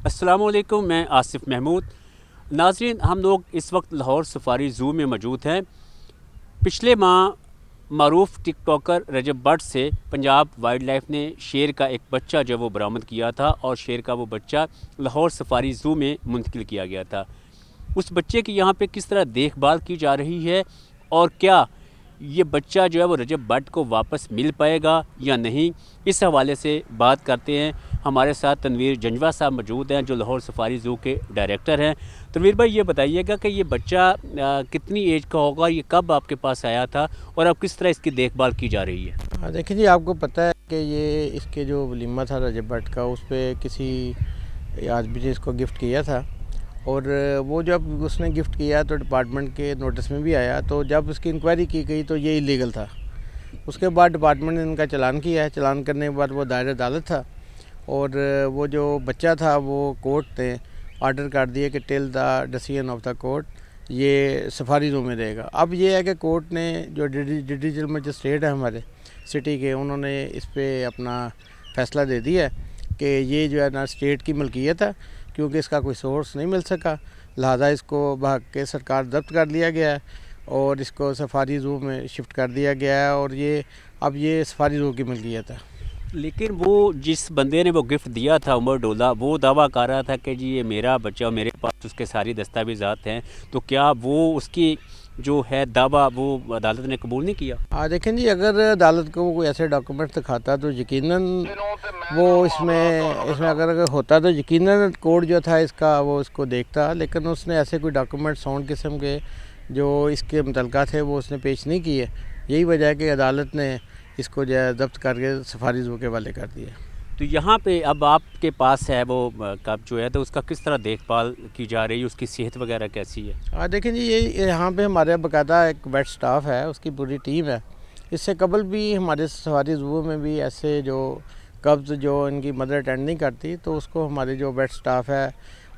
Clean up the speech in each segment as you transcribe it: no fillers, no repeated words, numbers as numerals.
السلام علیکم، میں آصف محمود۔ ناظرین، ہم لوگ اس وقت لاہور سفاری زو میں موجود ہیں۔ پچھلے ماہ معروف ٹک ٹاکر رجب بٹ سے پنجاب وائلڈ لائف نے شیر کا ایک بچہ جو وہ برآمد کیا تھا، اور شیر کا وہ بچہ لاہور سفاری زو میں منتقل کیا گیا تھا۔ اس بچے کی یہاں پہ کس طرح دیکھ بھال کی جا رہی ہے، اور کیا یہ بچہ جو ہے وہ رجب بٹ کو واپس مل پائے گا یا نہیں، اس حوالے سے بات کرتے ہیں۔ ہمارے ساتھ تنویر جنجوہ صاحب موجود ہیں جو لاہور سفاری زو کے ڈائریکٹر ہیں۔ تنویر بھائی، یہ بتائیے گا کہ یہ بچہ کتنی ایج کا ہوگا، یہ کب آپ کے پاس آیا تھا، اور اب کس طرح اس کی دیکھ بھال کی جا رہی ہے؟ دیکھیں جی، آپ کو پتہ ہے کہ یہ اس کے جو ولیمہ تھا رجب بٹ کا، اس پہ کسی آدمی نے اس کو گفٹ کیا تھا، اور وہ جب اس نے گفٹ کیا تو ڈپارٹمنٹ کے نوٹس میں بھی آیا، تو جب اس کی انکوائری کی گئی تو یہ اللیگل تھا۔ اس کے بعد ڈپارٹمنٹ نے ان کا چلان کیا ہے، چلان کرنے کے بعد وہ دائرہ عدالت تھا، اور وہ جو بچہ تھا وہ کورٹ نے آرڈر کر دیا کہ ٹل دا ڈیسیژن آف دا کورٹ یہ سفاری زو میں رہے گا۔ اب یہ ہے کہ کورٹ نے جو جوڈیشل مجسٹریٹ ہے ہمارے سٹی کے، انہوں نے اس پہ اپنا فیصلہ دے دیا ہے کہ یہ جو ہے نا اسٹیٹ کی ملکیت ہے، کیونکہ اس کا کوئی سورس نہیں مل سکا، لہٰذا اس کو بحق کے سرکار ضبط کر لیا گیا ہے اور اس کو سفاری زو میں شفٹ کر دیا گیا ہے، اور اب یہ سفاری زو کی ملکیت ہے۔ لیکن وہ جس بندے نے وہ گفٹ دیا تھا، عمر ڈولہ، وہ دعویٰ کر رہا تھا کہ جی یہ میرا بچہ اور میرے پاس اس کے ساری دستاویزات ہیں، تو کیا وہ اس کی جو ہے دعویٰ وہ عدالت نے قبول نہیں کیا؟ دیکھیں جی، اگر عدالت کو کوئی ایسے ڈاکومنٹ دکھاتا تو یقیناً وہ اس میں اگر ہوتا تو یقیناً کورٹ جو تھا اس کا وہ اس کو دیکھتا، لیکن اس نے ایسے کوئی ڈاکومنٹ ساؤنڈ قسم کے جو اس کے متعلقہ تھے وہ اس نے پیش نہیں کیے۔ یہی وجہ ہے کہ عدالت نے اس کو جو ہے ضبط کر کے سفاری زو کے حوالے کر دیا۔ تو یہاں پہ اب آپ کے پاس ہے وہ کب جو ہے، تو اس کا کس طرح دیکھ بھال کی جا رہی ہے، اس کی صحت وغیرہ کیسی ہے؟ دیکھیں جی، یہ یہاں پہ ہمارے باقاعدہ ایک ویٹ سٹاف ہے، اس کی پوری ٹیم ہے۔ اس سے قبل بھی ہمارے سفاری زو میں بھی ایسے جو قبض جو ان کی مدر اٹینڈ نہیں کرتی، تو اس کو ہمارے جو ویٹ سٹاف ہے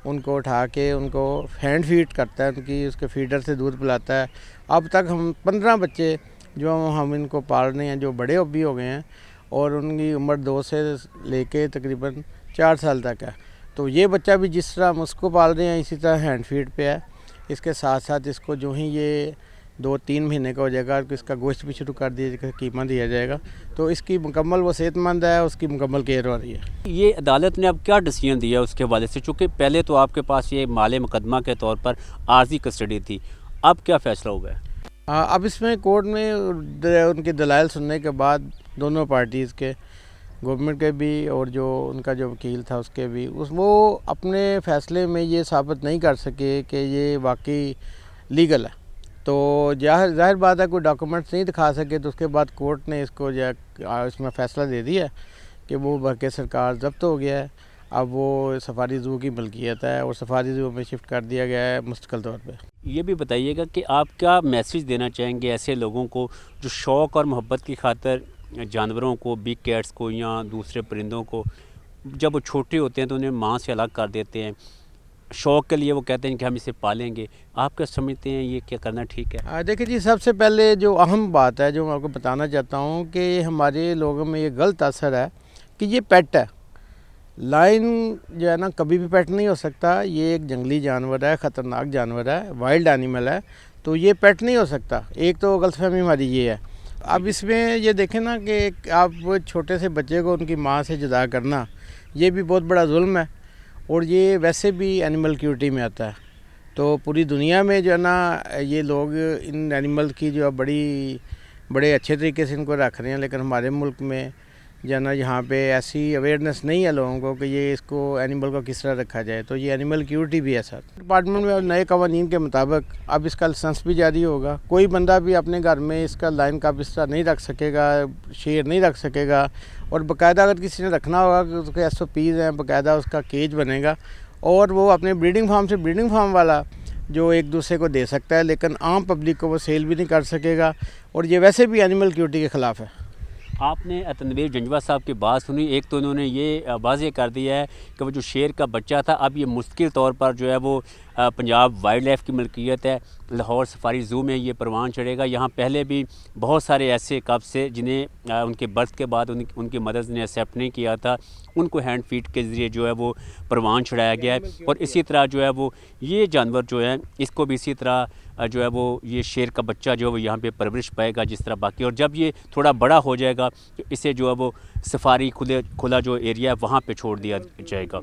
ان کو اٹھا کے ان کو ہینڈ فیڈ کرتا ہے، ان کی اس کے فیڈر سے دودھ پلاتا ہے۔ اب تک ہم 15 بچے جو ہم ان کو پال رہے ہیں، جو بڑے اب بھی ہو گئے ہیں، اور ان کی عمر 2 سے لے کے تقریباً 4 سال تک ہے۔ تو یہ بچہ بھی جس طرح ہم اس کو پال رہے ہیں اسی طرح ہینڈ فیڈ پہ ہے۔ اس کے ساتھ ساتھ اس کو جو ہی یہ 2-3 مہینے کا ہو جائے گا، اس کا گوشت بھی شروع کر دیا جائے گا، قیمہ دیا جائے گا، تو اس کی مکمل وہ صحت مند ہے، اس کی مکمل کیئر ہو رہی ہے۔ یہ عدالت نے اب کیا ڈیسیژن دیا اس کے حوالے سے؟ چونکہ پہلے تو آپ کے پاس یہ مال مقدمہ کے طور پر عارضی کسٹڈی تھی، اب کیا فیصلہ ہوا ہے؟ اب اس میں کورٹ میں ان کے دلائل سننے کے بعد دونوں پارٹیز کے، گورنمنٹ کے بھی اور جو ان کا جو وکیل تھا اس کے بھی، وہ اپنے فیصلے میں یہ ثابت نہیں کر سکے کہ یہ واقعی لیگل ہے۔ تو ظاہر بات ہے، کوئی ڈاکومنٹس نہیں دکھا سکے، تو اس کے بعد کورٹ نے اس کو جو اس میں فیصلہ دے دیا کہ وہ بحق سرکار ضبط ہو گیا ہے، اب وہ سفاری زو کی ملکیت ہے اور سفاری زو میں شفٹ کر دیا گیا ہے مستقل طور پہ۔ یہ بھی بتائیے گا کہ آپ کیا میسیج دینا چاہیں گے ایسے لوگوں کو جو شوق اور محبت کی خاطر جانوروں کو، بگ کیٹس کو یا دوسرے پرندوں کو، جب وہ چھوٹے ہوتے ہیں تو انہیں ماں سے الگ کر دیتے ہیں، شوق کے لیے وہ کہتے ہیں کہ ہم اسے پالیں گے، آپ کیا سمجھتے ہیں یہ کیا کرنا ٹھیک ہے؟ دیکھیں جی، سب سے پہلے جو اہم بات ہے جو میں آپ کو بتانا چاہتا ہوں کہ ہمارے لوگوں میں یہ غلط اثر ہے کہ یہ پیٹ ہے۔ لائن جو ہے نا کبھی بھی پیٹ نہیں ہو سکتا، یہ ایک جنگلی جانور ہے، خطرناک جانور ہے، وائلڈ اینیمل ہے، تو یہ پیٹ نہیں ہو سکتا۔ ایک تو غلط فہمی ہماری یہ ہے۔ اب اس میں یہ دیکھیں نا کہ آپ چھوٹے سے بچے کو ان کی ماں سے جدا کرنا، یہ بھی بہت بڑا ظلم ہے، اور یہ ویسے بھی اینیمل کیورٹی میں آتا ہے۔ تو پوری دنیا میں جو ہے نا یہ لوگ ان اینیمل کی جو بڑے اچھے طریقے سے ان کو رکھ رہے ہیں، لیکن ہمارے ملک میں جو ہے نا یہاں پہ ایسی اویئرنیس نہیں ہے لوگوں کو کہ یہ اس کو اینیمل کو کس طرح رکھا جائے، تو یہ اینیمل کیورٹی بھی ہے سر۔ ڈپارٹمنٹ میں نئے قوانین کے مطابق اب اس کا لائسنس بھی جاری ہوگا، کوئی بندہ بھی اپنے گھر میں اس کا لائن کا اس طرح نہیں رکھ سکے گا، شیر نہیں رکھ سکے گا، اور باقاعدہ اگر کسی نے رکھنا ہوگا کہ اس کے SOPs ہیں، باقاعدہ اس کا کیج بنے گا، اور وہ اپنے بریڈنگ فارم سے بریڈنگ فارم والا جو ایک دوسرے کو دے سکتا ہے، لیکن عام پبلک کو وہ سیل بھی نہیں کر سکے گا، اور یہ ویسے بھی اینیمل کیورٹی کے خلاف ہے۔ آپ نے تنویر جنجوہ صاحب کی بات سنی، ایک تو انہوں نے یہ واضح کر دیا ہے کہ وہ جو شیر کا بچہ تھا اب یہ مستقل طور پر جو ہے وہ پنجاب وائلڈ لائف کی ملکیت ہے، لاہور سفاری زو میں یہ پروان چڑھے گا۔ یہاں پہلے بھی بہت سارے ایسے کپس سے جنہیں ان کے برتھ کے بعد ان کی مدرز نے ایکسیپٹ نہیں کیا تھا، ان کو ہینڈ فیڈ کے ذریعے جو ہے وہ پروان چڑھایا گیا ہے۔ اور اسی طرح جو ہے وہ یہ جانور جو ہے اس کو بھی اسی طرح جو ہے وہ یہ شیر کا بچہ جو ہے وہ یہاں پہ پرورش پائے گا جس طرح باقی، اور جب یہ تھوڑا بڑا ہو جائے گا تو اسے جو ہے وہ سفاری کھلا جو ایریا ہے وہاں پہ چھوڑ دیا جائے گا۔